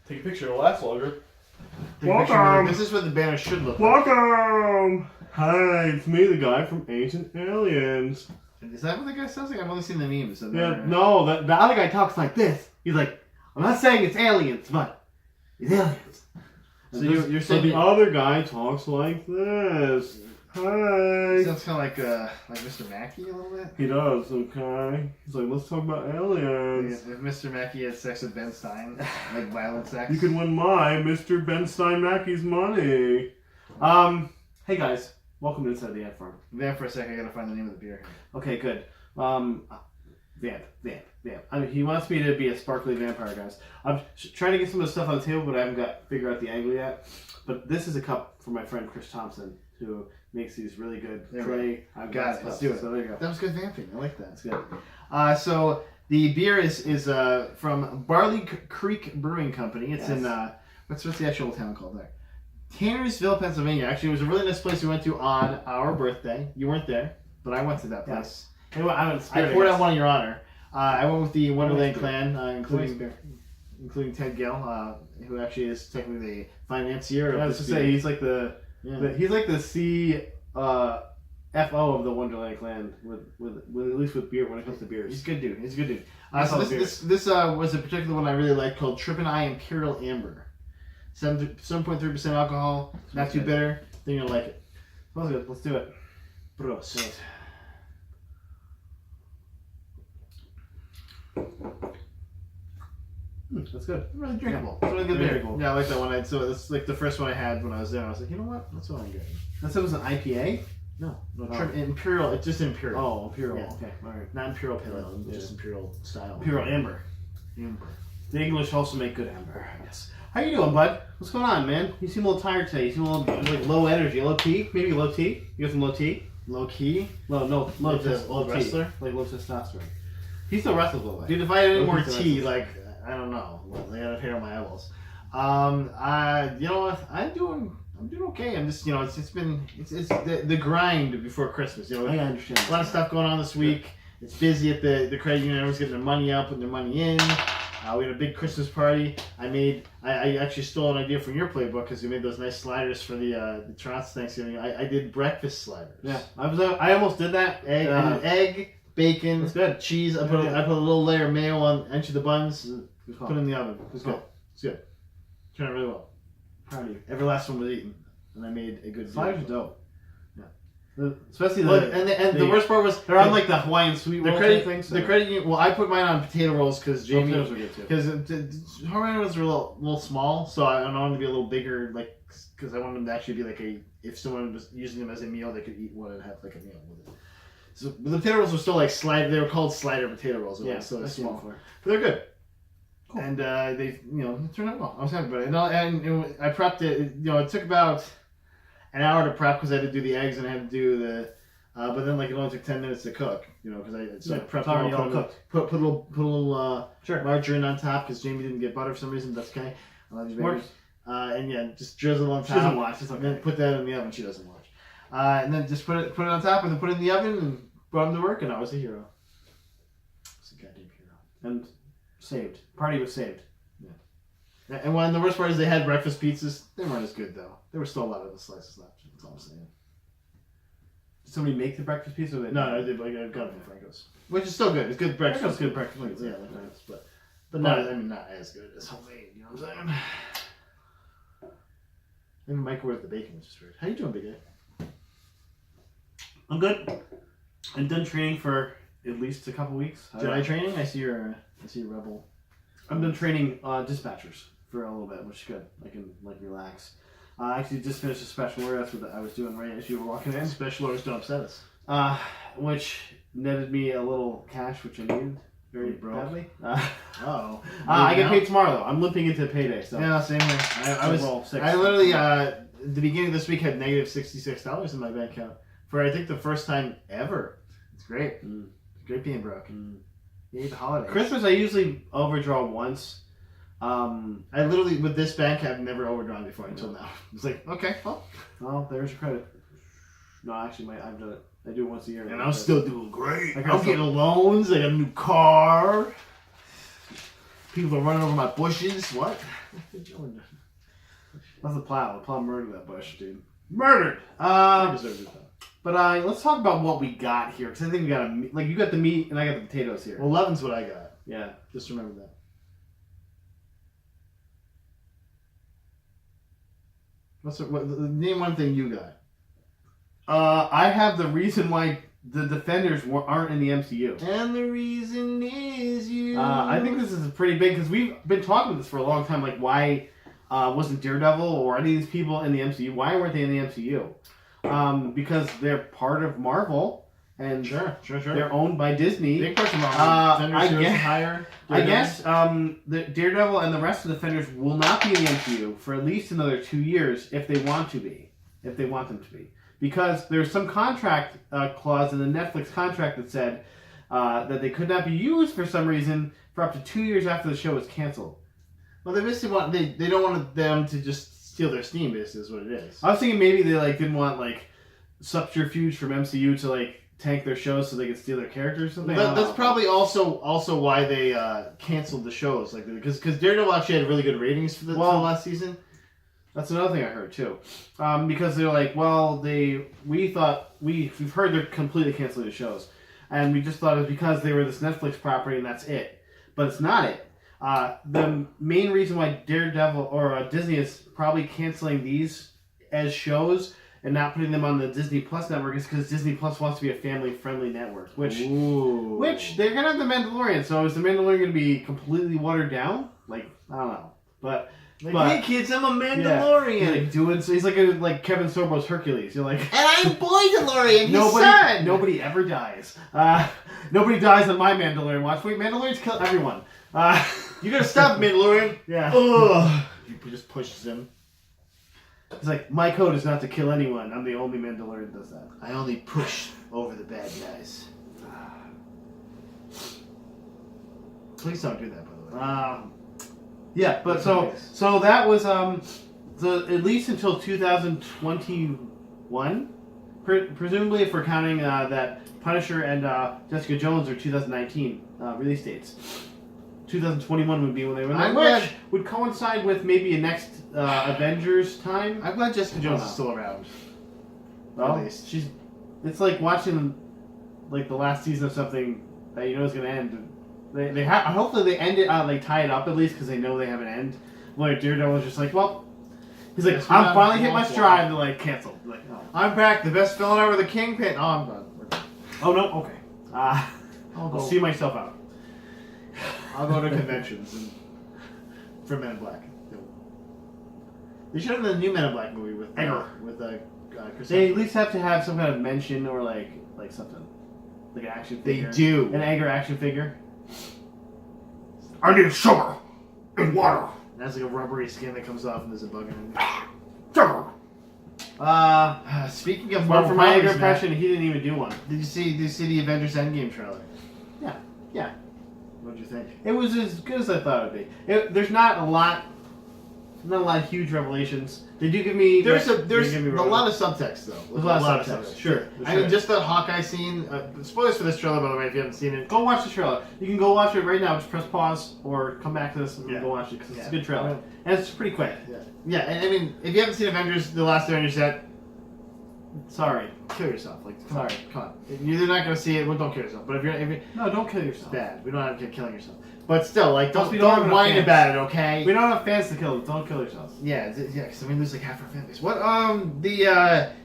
Take a picture, it'll last longer. Welcome! This is what the banner should look like. Welcome! Hi, it's me, the guy from Ancient Aliens. Is that what the guy sounds like? I've only seen the memes. So Yeah, no, the other guy talks like this. He's like, I'm not saying it's aliens, but it's aliens. So you're So saying the other guy talks like this. Hi. sounds kind of like Mr. Mackey a little bit. He does, okay. He's like, let's talk about aliens. If Mr. Mackey had sex with Ben Stein, like violent sex. You can win my Mr. Ben Steinmackey's money. Hey guys, welcome to Inside the Ant Farm. Vamp for a second, I gotta find the name of the beer. Okay, good. Vamp. I mean, he wants me to be a sparkly vampire, guys. I'm trying to get some of the stuff on the table, but I haven't figured out the angle yet. But this is a cup for my friend Chris Thompson, who makes these really good tray. I've got it. Let's do it. So there you go. That was good vamping. I like that. It's good. So the beer is from Barley Creek Brewing Company. It's in what's the actual town called there? Tannersville, Pennsylvania. Actually, it was a really nice place we went to on our birthday. You weren't there, but I went to that place. Anyway, I poured out one in your honor. I went with the Wonderland clan, including Ted Gill, who actually is technically the financier. I was to say he's like he's like the CFO of the Wonderland clan with at least with beer when it comes to beers. He's a good dude. So this was a particular one I really liked called Trippin' Eye Imperial Amber. 7.3% alcohol, not too bitter. I think you'll like it. Smells good. Let's do it. Prost. That's good. Really drinkable. Yeah. It's really good Very beer. cool. Yeah, I like that one. So it's like the first one I had when I was there. I was like, you know what? That's what I'm getting. That was an IPA? No, Oh. Imperial. It's just Imperial. Oh, Imperial. Yeah. Okay, all right. Not Imperial Pale Ale, Yeah. just Imperial style. Imperial Amber. Amber. The English also make good amber. Yes. How you doing, bud? What's going on, man? You seem a little tired today. You seem a little like low energy, low T. Maybe low T. You got some low T? Low key. Low Like the low old T. wrestler? Like low testosterone. He still wrestles, by the way. Dude, if I had any Low more key's tea, the like I don't know, I got hair on my elbows. You know what? I'm doing okay. I'm just, it's been the grind before Christmas. You know, I understand. a lot of stuff going on this week. It's busy at the credit union. Everyone's getting their money out, putting their money in. We had a big Christmas party. I actually stole an idea from your playbook because we made those nice sliders for the Toronto Thanksgiving. I did breakfast sliders. Yeah, I almost did that. I did egg, bacon, That's good. cheese. I put a little layer of mayo on each of the buns. Good Put call. it in the oven. It was good. It's good. Turned out really well. Proud of you. Every last one was eaten, and I made a good Sliders deal. are dope. Yeah. Especially The worst part was they're on like the Hawaiian sweet the roll credit things. the credit union. Well, I put mine on potato rolls because Jamie. Potatoes are good too. Because Hawaiian rolls are a little small, so I wanted them to be a little bigger, like because I wanted them to actually be like if someone was using them as a meal, they could eat one and have like a meal with it. So the potato rolls were still like they were called slider potato rolls. Yeah, so they're that's small, small. but they're good. Cool. And they, it turned out well. I was happy about it. And I prepped it. It took about an hour to prep because I had to do the eggs and I had to do the. But then it only took 10 minutes to cook. Because I prepped already them all, all cooked. Put a little Sure. margarine on top because Jamie didn't get butter for some reason. That's okay. I love you, baby. Works. And yeah, just drizzle on top. She doesn't watch. It's And okay. then put that in the oven. She doesn't watch. And then just put it on top and then put it in the oven and brought him to work and I was a hero. I was a goddamn hero. And saved. Party was saved. And the worst part is they had breakfast pizzas. They weren't as good though. There were still a lot of the slices left. That's all I'm saying. Did somebody make the breakfast pizza? Or No, I got it from Franco's, which is still good. It's good breakfast. Franco's good breakfast pizza. Yeah, but not as good as homemade. You know what I'm saying? Maybe microwave the bacon, which is weird. How you doing, Big A? I'm good. I'm done training for at least a couple weeks. Jedi training? I see you're rebel. I'm done training dispatchers for a little bit, which is good. I can relax. I actually just finished a special order. That's what I was doing right as you were walking in. Special orders don't upset us. Which netted me a little cash, which I needed very You broke? badly. Uh-oh. I get paid tomorrow though. I'm limping into payday. So Yeah, same here. I literally the beginning of this week had negative $66 in my bank account for I think the first time ever. It's great. It's great being broke. You hate the holidays. Christmas, I usually overdraw once. I literally with this bank I've never overdrawn before until now. It's like okay, Well, there's your credit. No, actually, I've done it. I do it once a year. and I'm still doing great. I got I'm getting loans. I got a new car. People are running over my bushes. What? That's the plow. The plow murdered that bush, dude. Murdered. But let's talk about what we got here, because I think we got you got the meat and I got the potatoes here. Well, 11's what I got. Yeah. Just remember that. Name one thing you got. I have the reason why the Defenders aren't in the MCU. And the reason is you. I think this is pretty big, because we've been talking about this for a long time. Like, why wasn't Daredevil or any of these people in the MCU? Why weren't they in the MCU? Because they're part of Marvel, and sure. they're owned by Disney. Big question, Marvel. I guess the Daredevil and the rest of the Defenders will not be in the MCU for at least another 2 years if they want to be, if they want them to be. Because there's some contract clause in the Netflix contract that said that they could not be used for some reason for up to 2 years after the show was canceled. Well, they basically want they don't want them to just steal their steam. Basically, is what it is. I was thinking maybe they didn't want subterfuge from MCU to tank their shows so they could steal their characters or something. That's probably also why they canceled the shows, because Daredevil actually had really good ratings for the last season. That's another thing I heard too, because they're we've heard they're completely canceling the shows, and we just thought it was because they were this Netflix property and that's it, but it's not it. The main reason why Daredevil or Disney is probably canceling these as shows and not putting them on the Disney Plus network is because Disney Plus wants to be a family-friendly network, which they're gonna have the Mandalorian. So is the Mandalorian gonna be completely watered down? I don't know, but. Hey kids, I'm a Mandalorian. Yeah, he's like Kevin Sorbo's Hercules. You're and I'm Boydalorian, his son. Nobody ever dies. Nobody dies on my Mandalorian watch. Wait, Mandalorians kill everyone. You gotta stop, Mandalorian. Yeah. Ugh. He just pushes him. It's my code is not to kill anyone. I'm the only Mandalorian that does that. I only push over the bad guys. Please don't do that, by the way. Yeah, but so that was at least until 2021, presumably if we're counting that Punisher and Jessica Jones are 2019 release dates. 2021 would be when they were there, which would coincide with maybe a next Avengers time. I'm glad Jessica Jones is still around. Well, it's like watching the last season of something that you know is going to end. Hopefully they end it they tie it up at least because they know they have an end. Where Daredevil was just he's I'm finally hit my stride. They're canceled. I'm back, the best villain ever, the Kingpin. Oh, I'm done. We're done. Oh no, okay. I'll see myself out. I'll go to conventions for Men in Black. They should have the new Men in Black movie with Chris. They at least have to have some kind of mention or something, an action figure. They do an Egger action figure. I need sugar and water. That's a rubbery skin that comes off and there's a bug in it. Sugar. Speaking of Marvel, for my Egger impression, he didn't even do one. Did you see the Avengers Endgame trailer? Yeah. What did you think? It was as good as I thought it'd be. There's not a lot of huge revelations. They do give me. There's a lot of subtext though. There's a lot of subtext. Sure. I mean, just that Hawkeye scene. Spoilers for this trailer, by the way, if you haven't seen it. Go watch the trailer. You can go watch it right now. Just press pause or come back to this and go watch it because it's a good trailer and it's pretty quick. Yeah. And I mean, if you haven't seen Avengers, the last Avengers yet, sorry, kill yourself. Come on. You're not gonna see it. Well, don't kill yourself. But if you're no, don't kill yourself. It's bad. We don't have to get killing yourself. But still, don't whine about it, okay? We don't have fans to kill. Don't kill yourselves. Yeah, because we lose half our fan base. What?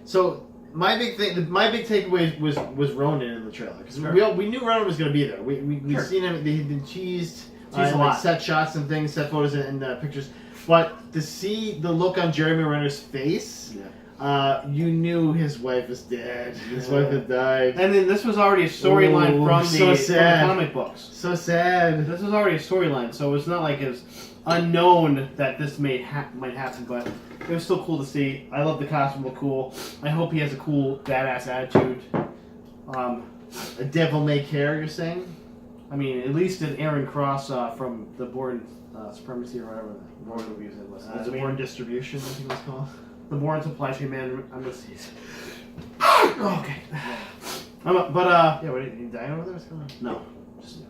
So my big takeaway was Ronan in the trailer because we knew Ronan was going to be there. We've seen him. He'd been cheesed a lot. Set shots and things, set photos and pictures. But to see the look on Jeremy Renner's face. Yeah. You knew his wife was dead. His wife had died. And then this was already a storyline from the comic books. So sad. This was already a storyline, so it's not like it's unknown that this might happen, but it was still cool to see. I love the costume, look cool. I hope he has a cool, badass attitude. A devil-may-care, you're saying? I mean, at least an Aaron Cross from the Bourne Supremacy or whatever the Bourne movies it was. The Bourne Distribution, I think it was called. The Bourne Supply Chain Man. I'm gonna see it. Okay. Yeah, what, are you dying over there? What's going on? No.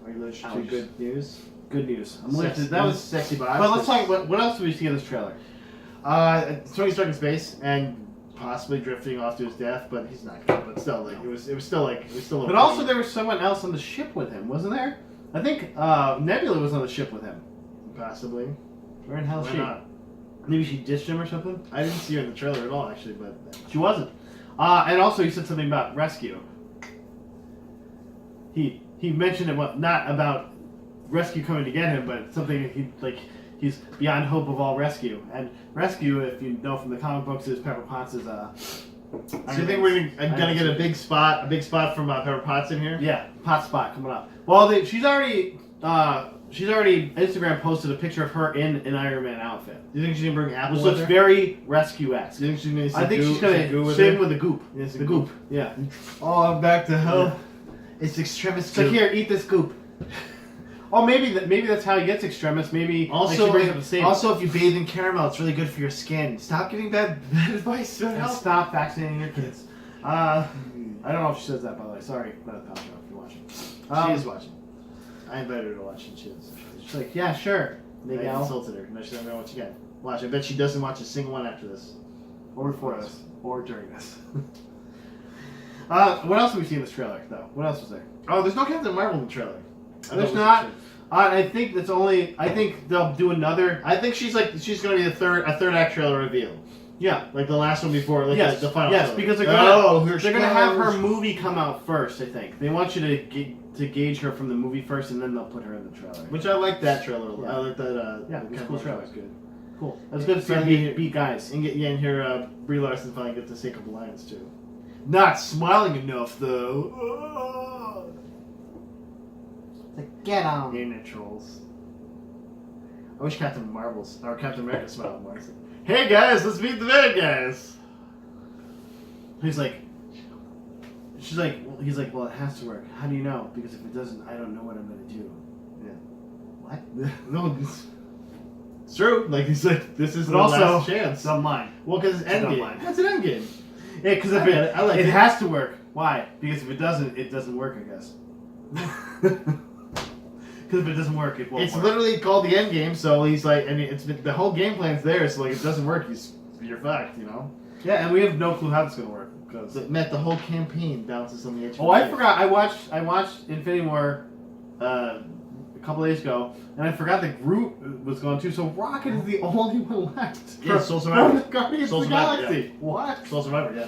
Are you allergic to good news? Good news. I'm Sexy, lifted. That was sexy box. But let's talk. What else do we see in this trailer? Tony Stark in space and possibly drifting off to his death, but he's not good. But still, like it was still. But also there was someone else on the ship with him, wasn't there? I think Nebula was on the ship with him. Possibly. Where in hell is Why she? not? Maybe she ditched him or something. I didn't see her in the trailer at all, actually, but She wasn't. And also he said something about rescue. He mentioned it, not about rescue coming to get him, but something he's beyond hope of all rescue. And rescue, if you know from the comic books, is Pepper Potts' so you think we're gonna get a big spot from Pepper Potts in here? Yeah, pot spot coming up. Well, she's already Instagram posted a picture of her in an Iron Man outfit. Do you think she's gonna bring Apple Which with looks her? very rescue-esque. Do you think she's gonna? I think she's gonna shave him with the goop. Yes, The goop. Yeah. Oh, I'm back to hell. Yeah. It's Extremis. It's like, here, eat this goop. Oh, maybe that's how he gets Extremis. Maybe Also, she brings up the same. also, if you bathe in caramel, it's really good for your skin. Stop giving bad advice. And stop vaccinating your kids. I don't know if she says that, by the way. Sorry, not Pal Show if you're watching. She is watching. I invited her to watch, and she is. She's like, yeah, sure. I insulted her. No, she's not gonna watch again. Watch. I bet she doesn't watch a single one after this. Or before this. Or during this. What else did we see in this trailer, though? What else was there? Oh, there's no Captain Marvel in the trailer. There's not. I think that's only. I think they'll do another. I think she's gonna be a third act trailer reveal. Yeah, like the last one before, like yes, the final. Yes, trailer. because they're gonna have her movie come out first. I think they want you to gauge her from the movie first, and then they'll put her in the trailer. Which I like that trailer. Yeah. I like that. Yeah, it's a cool trailer. Was good. Cool. That's good to see beat guys. And hear Brie Larson finally get to say a couple lines too. Not smiling enough though. Like, get on. Internet trolls. I wish Captain America smiled more. Like, hey guys, let's meet the bad guys. He's like, he's like, well, it has to work. How do you know? Because if it doesn't, I don't know what I'm gonna do. Yeah. What? No, it's true. Like he's like, this is But the also, last chance. Some line. Well, because it's Dumb Endgame. line. That's an Endgame. Yeah, because if it has to work. Why? Because if it doesn't work, I guess. Because if it doesn't work, it won't It's work. literally called the Endgame, so he's like, and it's the whole game plan's there. So like, if it doesn't work, you're fucked, you know. Yeah, and we have no clue how it's gonna work. Cause Matt, the whole campaign bounces on the edge. oh, I forgot. I watched Infinity War a couple days ago, and I forgot that Groot was going too. So Rocket is the only one left. Yeah, Soul Survivor. From Guardians Soul of the Survivor, Galaxy. yeah. What? Soul Survivor, yeah.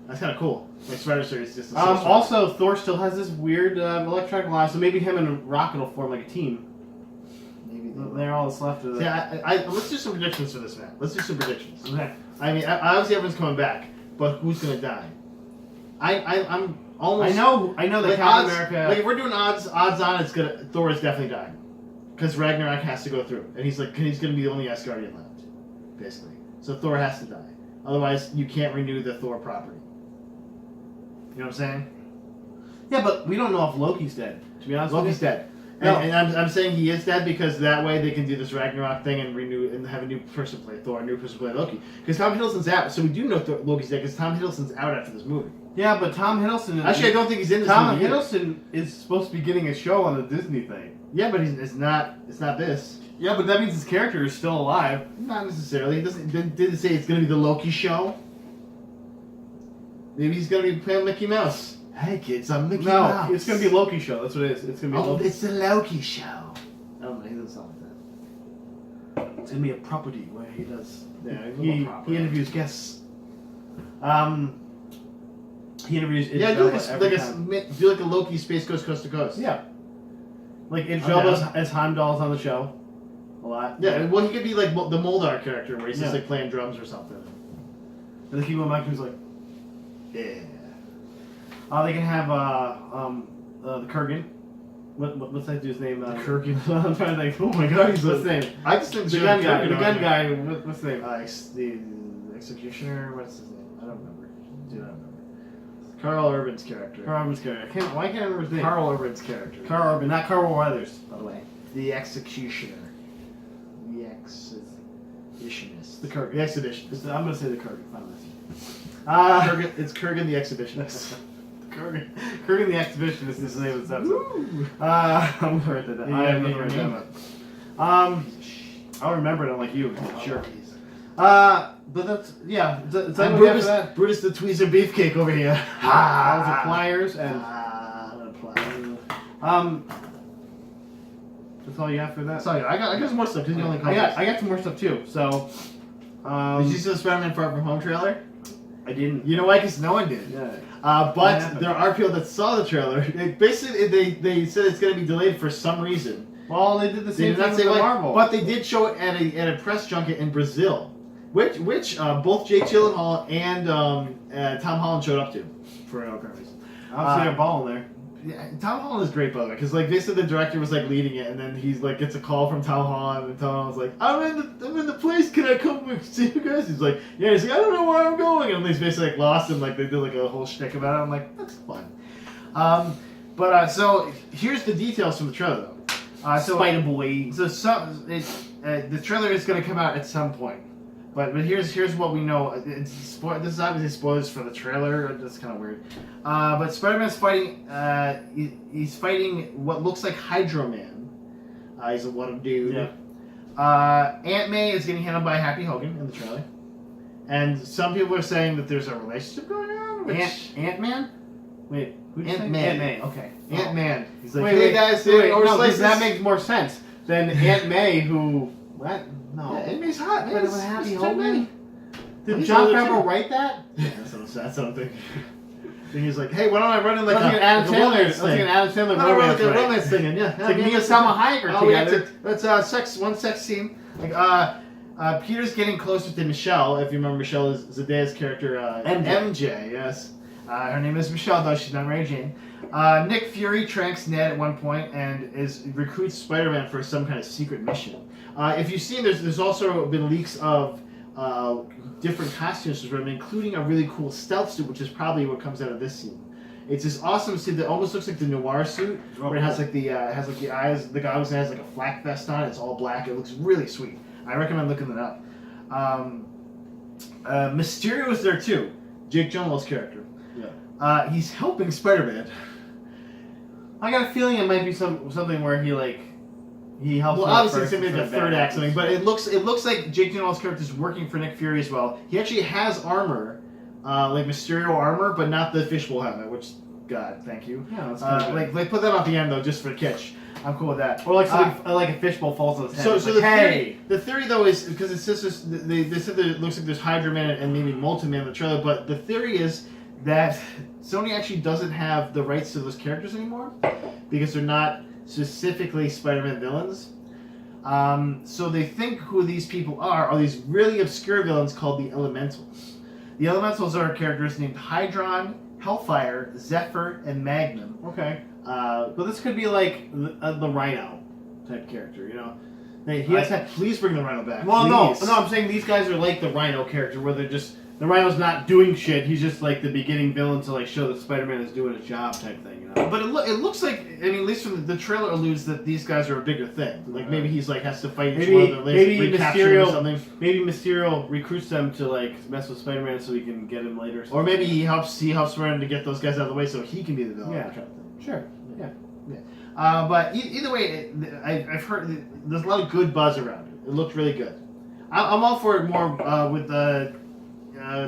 That's kind of cool. Like Spider Series, just. Also, Thor still has this weird electronic line, so maybe him and Rocket will form like a team. Maybe They're all that's left of the. Yeah, let's do some predictions for this, man. Let's do some predictions. Okay. I mean, obviously everyone's coming back, but who's gonna die? I'm almost. I know that like Captain odds, America. Like if we're doing odds on, it's gonna Thor is definitely dying, because Ragnarok has to go through, and he's gonna be the only Asgardian left, basically. So Thor has to die. Otherwise, you can't renew the Thor property. You know what I'm saying? Yeah, but we don't know if Loki's dead. To be honest, Loki's with you. dead. No. And I'm saying he is dead because that way they can do this Ragnarok thing and renew and have a new person play Thor, a new person play Loki. Because Tom Hiddleston's out, so we do know Loki's dead because Tom Hiddleston's out after this movie. Yeah, but Tom Hiddleston. Actually, I don't think he's in this Tom movie. Hiddleston is supposed to be getting a show on the Disney thing. Yeah, but it's not this. Yeah, but that means his character is still alive. Not necessarily. He didn't say it's gonna be the Loki show. Maybe he's gonna be playing Mickey Mouse. Hey kids, I'm Mickey Mouse. No, it's gonna be Loki show. That's what it is. It's gonna be. Oh, Loki. it's the Loki show. I don't know. He doesn't sound like that. It's gonna be a property where he does. Yeah, He interviews guests. He interviews. Yeah, do like a Loki Space Coast Coast to Coast. Yeah. Like Idris Elba as Heimdall's on the show. A lot. Yeah, well, he could be like the Moldar character where he's just Yeah. like playing drums or something. And the keyboard mic was like. Yeah. They can have the Kurgen. What's that dude's name? Kurgen. I'm trying to think. Oh my god, he's what's his name? I just think The gun guy. The gun guy. What's his name? The Executioner. What's his name? I don't remember. Dude, I don't remember. Carl Urban's character. Carl Urban's character. Why can't I remember his name? Carl Urban's character. Carl Urban, not Carl Weathers, by the way. The Executioner. The Exhibitionist. The Kurgen. The Exhibitionist. I'm gonna say the Kurgen. Fine, Kurgen, it's Kurgen the Exhibitionist. Kurgen the Exhibitionist is the name of this episode. I'm gonna write that down. I am gonna write that down. I'll remember it, unlike you, sure. But that's It's I'm Brutus, that. Brutus the Tweezer Beefcake over here. That was the pliers and that's all you got for that. Sorry, I got some more stuff because you only I got some more stuff too. So, did you see the Spider-Man Far From Home trailer? I didn't. You know why? Because no one did. Yeah. But there are people that saw the trailer. Basically, they said it's going to be delayed for some reason. Well, they did the same thing with Marvel. But they did show it at a press junket in Brazil, which both Jake Gyllenhaal and Tom Holland showed up to for no apparent reason. Obviously, they're balling there. Yeah, Tom Holland is great, by the way, because like basically the director was like leading it, and then he's like gets a call from Tom Holland, and Tom Holland's like, "I'm in the place. Can I come and see you guys?" He's like, "Yeah." He's like, "I don't know where I'm going," and he's basically like lost, and like they did like a whole shtick about it. I'm like, that's fun. So here's the details from the trailer though. Spider Boy. So the trailer is going to come out at some point, but here's what we know. This is obviously spoilers for the trailer. That's kind of weird. But Spider-Man's fighting. He's fighting what looks like Hydro Man. He's a what dude. Yeah. Aunt May is getting handled by Happy Hogan in the trailer, and some people are saying that there's a relationship going on. Ant-Man? Wait, Aunt May. Aunt May. Okay. Aunt Man. He's like, Wait, hey guys, that makes more sense than Aunt May, who what? No. Yeah, Aunt May's hot, man. But it was Happy It's Hogan. Did He's John older, Favreau too. write that? Yeah, that's what I'm thinking. And he's like, hey, why don't I run in like Let's a get Adam Sandler. romance Let's thing? get Adam Sandler Why don't I run like a romance. romance thing? And yeah, It's like me and Salma Hayek are together. That's one sex scene. Like, Peter's getting closer to Michelle. If you remember, Michelle is Zendaya's character, MJ. Yes, her name is Michelle, though she's not Mary Jane. Nick Fury tranks Ned at one point and recruits Spider-Man for some kind of secret mission. If you've seen, there's also been leaks of different costumes for Spider-Man, including a really cool stealth suit, which is probably what comes out of this scene. It's this awesome suit that almost looks like the noir suit, where it has like the eyes, the goggles, and it has like a flak vest on. It's all black. It looks really sweet. I recommend looking that up. Mysterio is there too. Jake Gyllenhaal's character. Yeah. He's helping Spider-Man. I got a feeling it might be something where he helps. Well, him obviously first it's gonna be like a before third bad act something, happens. but it looks like Jake Gyllenhaal's character is working for Nick Fury as well. He actually has armor, like Mysterio armor, but not the fishbowl helmet. Which, God, thank you. Yeah, that's kind of like put that off the end though, just for a catch. I'm cool with that. or like something, like a fishbowl falls on his head. So It's the like, hey, theory though is because it's just they said that it looks like there's Hydra Man and maybe Multi-Man in the trailer, but the theory is that Sony actually doesn't have the rights to those characters anymore because they're not specifically Spider-Man villains. So they think who these people are these really obscure villains called the Elementals. The Elementals are characters named Hydron, Hellfire, Zephyr, and Magnum. okay. But this could be like the Rhino type character, you know? Please bring the Rhino back. Well, please. no, I'm saying these guys are like the Rhino character, where they're just the Rhino's not doing shit. He's just like the beginning villain to like show that Spider-Man is doing his job type thing, you know? But it looks like, I mean, at least from the trailer alludes that these guys are a bigger thing. Like maybe he's like has to fight each one of them, recapture them or something. Maybe Mysterio recruits them to like mess with Spider-Man so he can get him later. Or maybe he helps Spider-Man to get those guys out of the way so he can be the villain. Yeah. Kind of thing. Sure. Yeah. But either way, I've heard there's a lot of good buzz around it. It looked really good. I'm all for it more with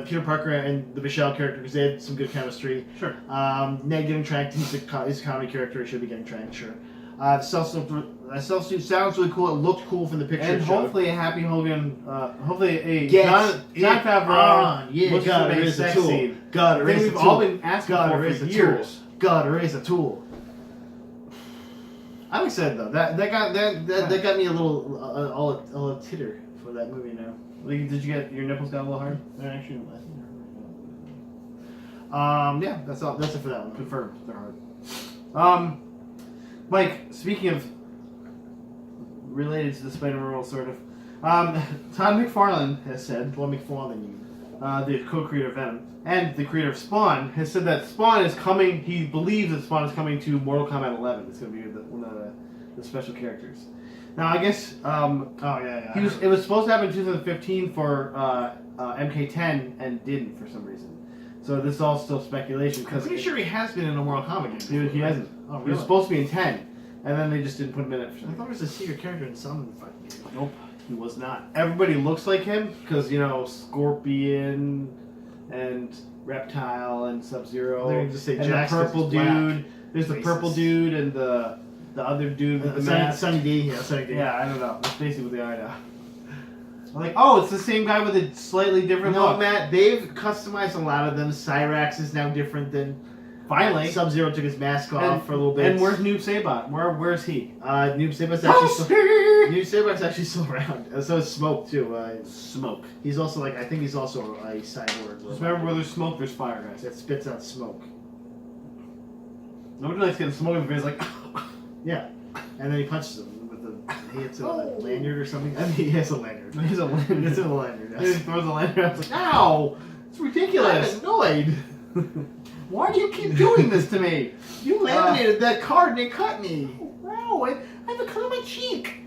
Peter Parker and the Michelle character because they had some good chemistry. Sure. Ned getting tranked, he's a comedy character, he should be getting tranked, sure. The stealth suit sounds really cool, it looked cool from the picture. And hopefully a Happy Hogan, hopefully a Yes, John Favreau. Yeah, gotta raise a tool. Scene. Gotta raise a We've tool. all been asking Gotta for raise for a years. tool. Gotta raise a tool. I'm excited though. That got me a little all a titter for that movie now. Like, did you get your nipples got a little hard? They're actually, yeah, that's all. That's it for that one. Confirmed, they're hard. Mike, speaking of related to the Spider-Man world, sort of, Todd McFarlane has said, Well, McFarlane, the co-creator of Venom, and the creator of Spawn, has said that Spawn is coming, he believes that Spawn is coming to Mortal Kombat 11. It's going to be one of the special characters. Now, I guess, it was supposed to happen in 2015 for MK10 and didn't for some reason. So this is all still speculation. I'm Because pretty sure he has been in a Mortal Kombat game. he hasn't. Oh, He really? was supposed to be in 10, and then they just didn't put him in it. I thought he was a secret character in some fucking game. Nope, he was not. Everybody looks like him because Scorpion and Reptile and Sub-Zero. They're gonna just say and Jax the 'cause purple he's black. dude. There's the purple Racist. dude and the other dude with the mask. Sunny D, yeah, Sunny D. Yeah, I don't know. That's basically what they are now. I'm like, oh, it's the same guy with a slightly different No, look. Matt, they've customized a lot of them. Cyrax is now different than. Finally. Sub-Zero took his mask off for a little bit. And where's Noob Saibot? Where's he? Noob Saibot's actually still around. So is Smoke too. Smoke. He's also I think he's also a cyborg. Just remember, where there's smoke, there's fire, guys. That spits out smoke. Nobody likes getting smoke in the face, like. Yeah, and then he punches him with he hits a lanyard or something. I mean, he has a lanyard. He's a lanyard. He hits a lanyard. He Yes. throws a lanyard. I was like, ow! It's ridiculous. I'm annoyed. Why do you keep doing this to me? You laminated that card and it cut me. Wow, I have a cut on my cheek.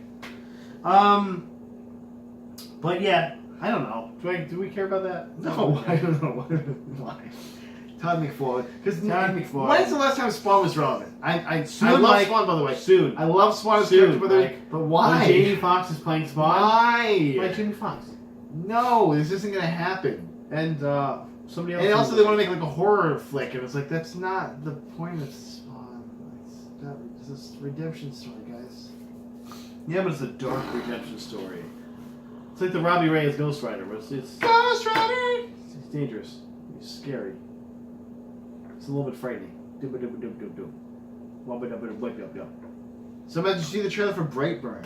But yeah, I don't know. Do we care about that? No, I don't know why. Todd McFarlane. Because Todd McFarlane. When's the last time Spawn was relevant? I Soon, love Mike. Spawn, by the way. Soon. I love Spawn as a Soon, character, Mike. but When why? Jamie Foxx is playing Spawn. Why? Why Jamie Foxx? No, this isn't gonna happen. And somebody else. And also, they want to make like a horror flick, and it's like that's not the point of Spawn. It's this redemption story, guys. Yeah, but it's a dark redemption story. It's like the Robbie Reyes Ghost Rider, where it's Ghost Rider. it's dangerous. It's scary. It's a little bit frightening. Dooba dooba dooba dooba dooba. Wubba dubba dooba dooba dooba. So, did you see the trailer for Brightburn?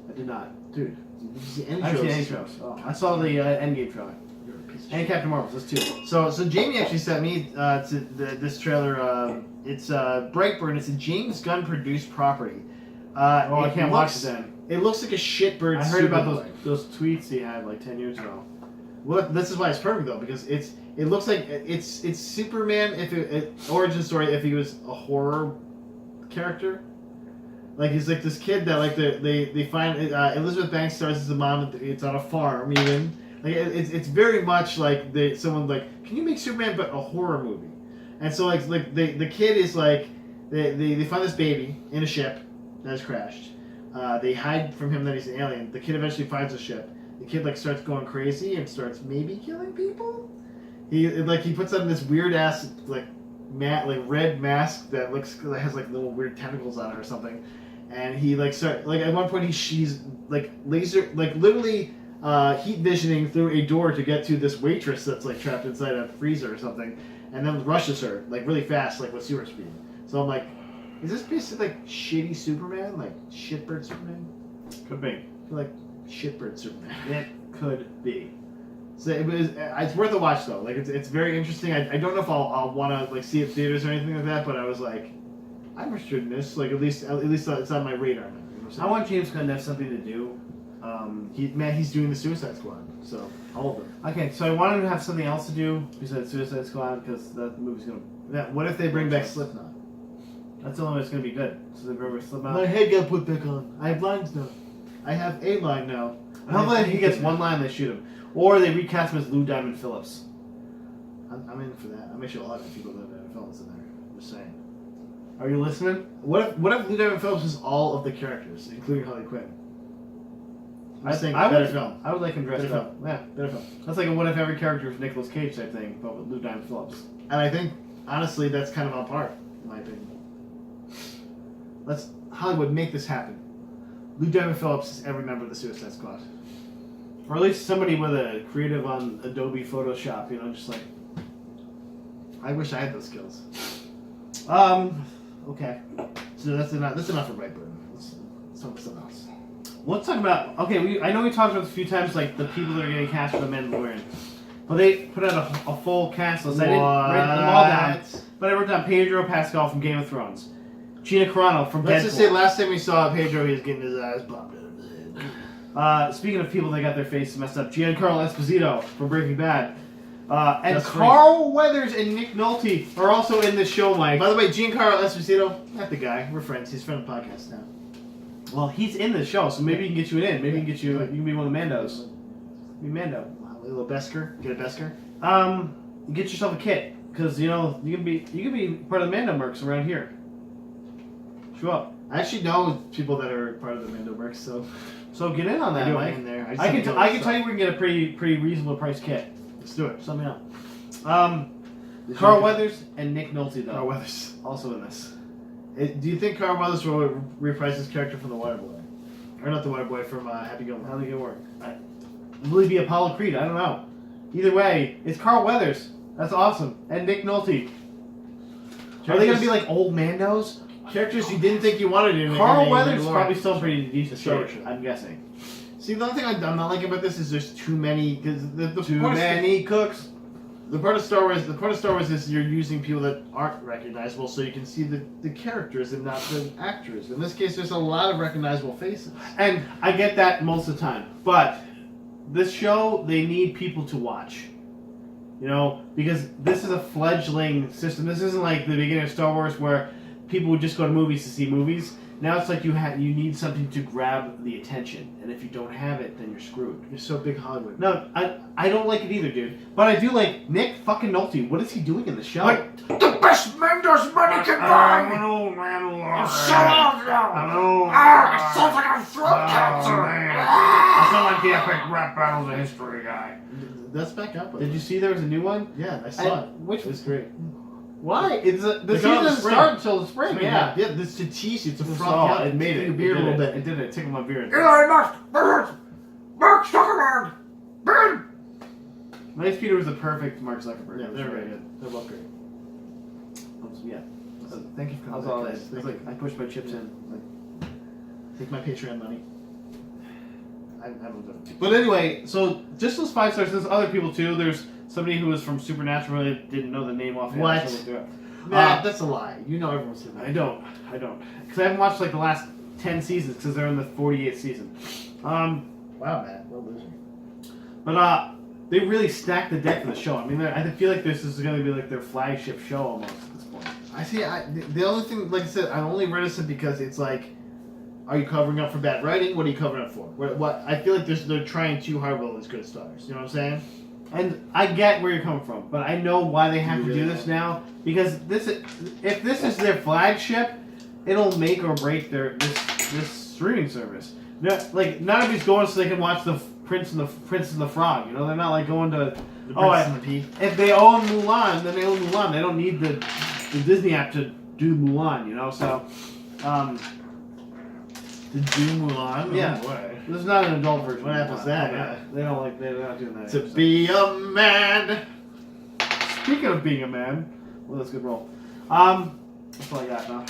I did not. Dude. Did you see any I haven't seen any trailers? trailers. Oh, I saw the Endgame trailer. You're a piece of And shit. Captain Marvel, that's two. So Jamie actually sent me this trailer. It's Brightburn. It's a James Gunn produced property. I can't watch it then. It looks like a shitbird. I heard about Superboy. those tweets he had like 10 years ago. Well, this is why it's perfect though, because it looks like it's Superman if origin story if he was a horror character. Like he's like this kid that like they find Elizabeth Banks stars as the mom. It's on a farm even. Like it's very much like someone like, can you make Superman but a horror movie? And so like the kid is like they find this baby in a ship that has crashed. They hide from him that he's an alien. The kid eventually finds a ship. The kid like starts going crazy and starts maybe killing people. He puts on this weird ass like red mask that has like little weird tentacles on it or something. And he at one point she's like laser literally heat visioning through a door to get to this waitress that's like trapped inside a freezer or something, and then rushes her like really fast like with super speed. So I'm like, is this basically like shitty Superman, like shitbird Superman? Could be. Like shitbird Superman. It could be. So it's worth a watch though. Like it's very interesting. I don't know if I'll want to like see it in theaters or anything like that, but I was like, I'm interested in this. Like at least it's on my radar. You know what I'm saying? I want James Gunn to have something to do. He's doing the Suicide Squad, so all of them. Okay, so I want him to have something else to do besides Suicide Squad because that movie's gonna. Yeah, what if they bring back Slipknot? That's the only way it's gonna be good. So they bring back Slipknot. My head got put back on. I have lines now. I have a line now. Hopefully he gets one line, they shoot him, or they recast him as Lou Diamond Phillips. I'm in for that. I'm actually a lot of people that have films in there. I'm just saying. Are you listening? What if Lou Diamond Phillips is all of the characters, including Harley Quinn? I'm saying better film. I would like him dressed Better up. Yeah, Better film. that's like a what if every character was Nicolas Cage type thing, but with Lou Diamond Phillips. And I think, honestly, that's kind of on par, in my opinion. Let's Hollywood make this happen. Lou Diamond Phillips is every member of the Suicide Squad. Or at least somebody with a creative on Adobe Photoshop, just like. I wish I had those skills. Okay. So that's enough for Brightburn. Let's talk about something else. Let's talk about. Okay, I know we talked about this a few times, like the people that are getting cast for the Mandalorian. But they put out a full cast list. I didn't write them all down, but I wrote down Pedro Pascal from Game of Thrones, Gina Carano from Let's Deadpool. just say last time we saw Pedro, he was getting his eyes popped out. Speaking of people that got their faces messed up, Giancarlo Esposito from Breaking Bad. And That's Carl Weathers and Nick Nolte are also in this show, Mike. By the way, Giancarlo Esposito, not the guy. We're friends. He's a friend of the podcast now. Well, he's in this show, so maybe he can get you in. Maybe he can get you. You can be one of the Mandos. Be Mando. A little Besker. Get a Besker. get yourself a kit because you can be part of the Mando mercs around here. Show up. I actually know people that are part of the Mando mercs, so get in on that, Mike. In there. I can tell you we can get a pretty reasonable price kit. Let's do it. Something else. Carl Weathers and Nick Nolte though. Carl Weathers also in this. Do you think Carl Weathers will reprise his character from The Waterboy? Or not The Waterboy, from Happy Gilmore? Happy Gilmore. Will he be Apollo Creed? I don't know. Either way, it's Carl Weathers. That's awesome. And Nick Nolte. Are they going to be like old Mandos? Characters you didn't think you wanted in Carl Weathers is probably still pretty decent shape, I'm guessing. See, the only thing I'm not liking about this is there's too many, because too many cooks. The part of Star Wars is you're using people that aren't recognizable, so you can see the characters and not the actors. In this case, there's a lot of recognizable faces, and I get that most of the time. But this show, they need people to watch, because this is a fledgling system. This isn't like the beginning of Star Wars where people would just go to movies to see movies. Now it's like you need something to grab the attention, and if you don't have it, then you're screwed. You're so big Hollywood. No, I don't like it either, dude. But I do like Nick fucking Nolte. What is he doing in the show? Like the best Mendo's money can buy. I'm an old man alive. So old now. It sounds like I'm throat cancer. I sound like the epic rap battles of history guy. Let's back up. Did you see there was a new one? Yeah, I saw it. Which it was great. Why? The season doesn't start until the spring. Yeah, this to tease you. It's a front. Yeah, it made it. Your beard a little bit. It did it. Tickled my beard. Eli Musk, Mark Zuckerberg, Ben. Nice Peter was the perfect Mark Zuckerberg. Yeah, they're very good. They're both great. Yeah. Thank you for coming. That's all it is. It's like I pushed my chips in. Take my Patreon money. I haven't done it. But anyway, so just those 5 stars. There's other people too. There's somebody who was from Supernatural. I didn't know the name offhand. What? So That's a lie. You know everyone's doing that. I don't. Because I haven't watched like the last 10 seasons because they're in the 48th season. Wow, Matt. Well losing. But they really stacked the deck for the show. I mean, I feel like this is going to be like their flagship show almost at this point. I see. The only thing, like I said, I'm only reticent because it's like, are you covering up for bad writing? What are you covering up for? What I feel like they're trying too hard with all these good stars. You know what I'm saying? And I get where you're coming from, but I know why they have to do this now because if this is their flagship, it'll make or break this streaming service. No, like not everybody's going so they can watch the Prince and the Frog. They're not like going to the Prince and the Pea. If they own Mulan, then they own Mulan. They don't need the Disney app to do Mulan. So. To do Mulan? Yeah. There's not an adult version. What happens that? Yeah. They're not doing that. To be a man. Speaking of being a man, well, that's a good roll. That's all I got now.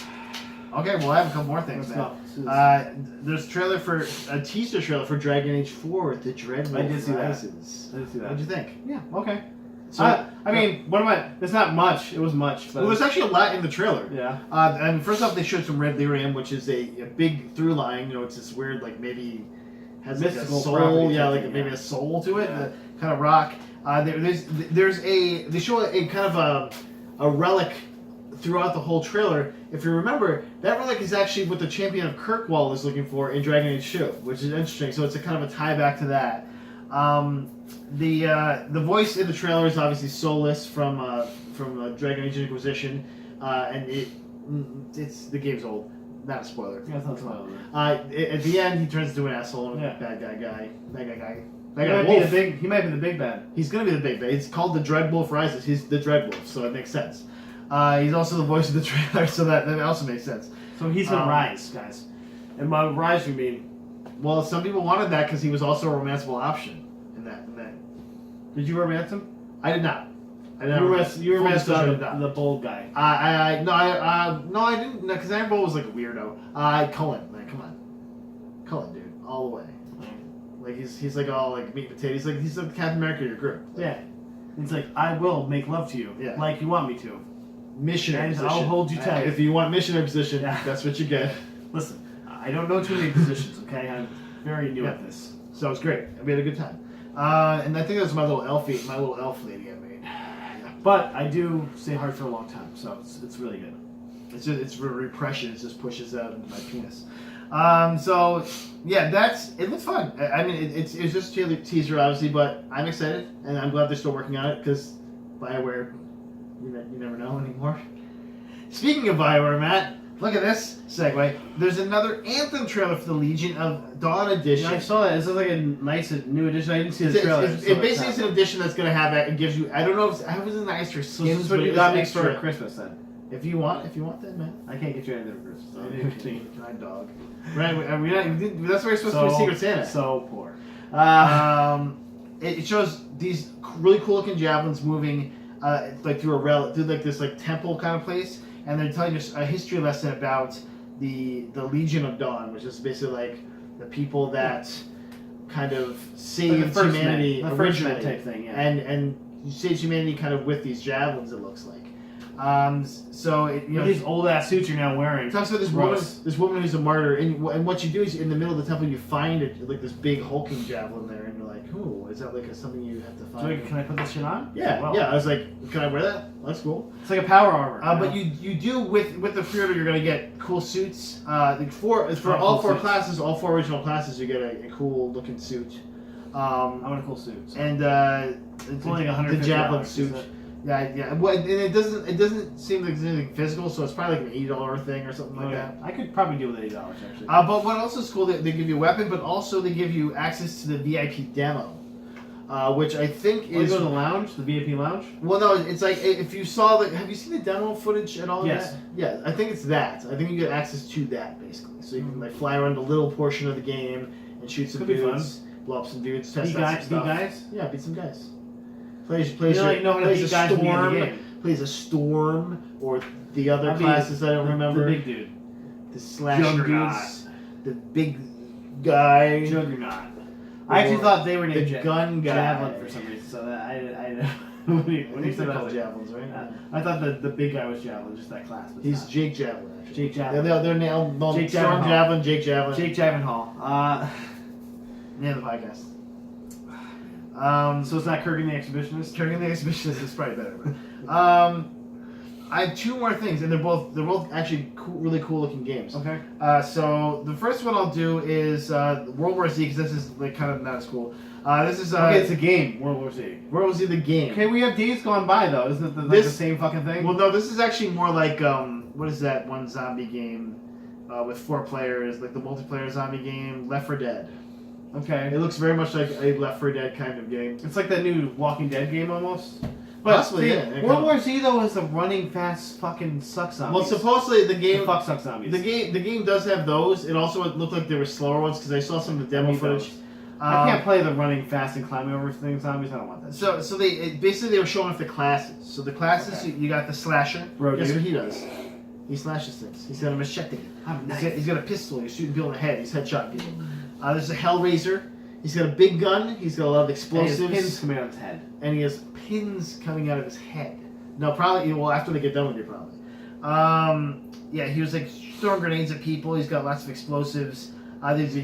Okay, well, I have a couple more things now. There's a teaser trailer for Dragon Age 4, The Dreadwolf. I did see that. What'd you think? Yeah, okay. So, I mean, it's not much. It was much. But it was actually a lot in the trailer. Yeah. And first off, they showed some red lyrium, which is a big through line. It's this weird, like maybe has like a soul. Yeah, like maybe a soul to it. Yeah. Kind of rock. They show a kind of a relic throughout the whole trailer. If you remember, that relic is actually what the champion of Kirkwall is looking for in Dragon Age 2, which is interesting. So it's a kind of a tie back to that. The voice in the trailer is obviously Solus from Dragon Age Inquisition, and it's the game's old. Not a spoiler. Yeah, it's not a spoiler. At the end, he turns into an asshole and bad guy. He might be the big bad. He's gonna be the big bad. It's called the Dreadwolf Rises. He's the Dreadwolf, so it makes sense. He's also the voice of the trailer, so that also makes sense. So he's gonna rise, guys. And by rise, you mean? Well, some people wanted that because he was also a romanceable option in that. Did you romance him? I did not. You romanced the bold guy. No, I didn't. No, because Aaron Bull was like a weirdo. Cullen, man, come on, Cullen, dude, all the way. Like he's like all like meat and potatoes. He's like Captain America of your group. Yeah. He's like, I will make love to you, like you want me to. Missionary position. I'll hold you tight. If you want missionary position, that's what you get. Listen, I don't know too many positions. Okay, I'm very new at this. So it was great. We had a good time. And I think that was my little elf lady I made. But I do stay hard for a long time, so it's really good. It's repression. It just pushes out into my penis. So yeah, it looks fun. I mean, it's just a teaser, obviously, but I'm excited and I'm glad they're still working on it because BioWare, you never know anymore. Speaking of BioWare, Matt, look at this segue. There's another Anthem trailer for the Legion of Dawn edition. Yeah, I saw that. This is like a nice new edition. I didn't see the trailer. It basically is an edition that's going to have it gives you. I don't know if I was in the extra skins. So this is what you got me for Christmas then. If you want that, man. I can't get you anything for Christmas. Can I dog? Right, that's where you're supposed to be Secret Santa. So poor. It shows these really cool looking javelins moving like through like this like temple kind of place, and they're telling us a history lesson about the Legion of Dawn, which is basically like the people that kind of saved humanity originally type thing, yeah. And you saved humanity kind of with these javelins. It looks like. So these old ass suits you're now wearing. It talks about this woman who's a martyr, and what you do is in the middle of the temple you find it like this big hulking javelin there, and you're like, "Ooh, is that like something you have to find?" So can I put this shit on? Yeah, well, yeah. I was like, "Can I wear that? That's cool." It's like a power armor. But you do with the pre-order, you're gonna get cool suits. For all four classes, all four original classes, you get a cool looking suit. I want a cool suit. So. And it's only like $150. The javelin suit. Yeah. Well, and it doesn't seem like it's anything physical, so it's probably like an $80 thing or something like that. I could probably do with $80 actually. But what else is cool? They give you a weapon, but also they give you access to the VIP demo, which I think is go to the lounge, the VIP lounge. Well, no, it's like if you saw have you seen the demo footage at all? Yes. Yeah, I think it's that. I think you get access to that basically, so you can like fly around a little portion of the game and shoot some dudes, blow up some dudes, test out some stuff. Beat guys? Yeah, beat some guys. Plays a storm or the other classes I don't remember. The big dude. The slashing dudes. The big guy. Juggernaut. I actually thought they were named the gun guy. Javelin for some reason. So that I when you said that, called Javelins, right? I thought the big guy was Javelin, just that class. He's Jake Javelin. Actually. Jake Javelin. They're nailed. Jake Storm Javelin. Jake Javelin. Jake Javelin Hall. Name of the podcast. So it's not Kurgen the Exhibitionist? Kurgen the Exhibitionist is probably better. I have two more things, and they're both actually really cool looking games. Okay. So the first one I'll do is World War Z, because this is like kind of not as cool. This is okay, it's a game, World War Z. World War Z the game. Okay, we have Days Gone By though. Isn't it the same fucking thing? Well, no, this is actually more like what is that one zombie game with 4 players, like the multiplayer zombie game, Left 4 Dead. Okay. It looks very much like a Left 4 Dead kind of game. It's like that new Walking Dead game almost. But possibly, yeah. World War Z though is a running fast fucking suck zombies. Well, supposedly the game fuck suck zombies. The game does have those. It also looked like there were slower ones because I saw some of the demo footage. I can't play the running fast and climbing over things zombies. I don't want that. So basically they were showing off the classes. So the classes you got the slasher. Guess what he does? He slashes things. He's got a machete. He's got a pistol. He's shooting people in the head. He's headshotting people. There's a Hellraiser. He's got a big gun. He's got a lot of explosives. And he has pins coming out of his head. And he has pins coming out of his head. No, probably. Well, after they get done with you, probably. Yeah, he was like throwing grenades at people. He's got lots of explosives. There's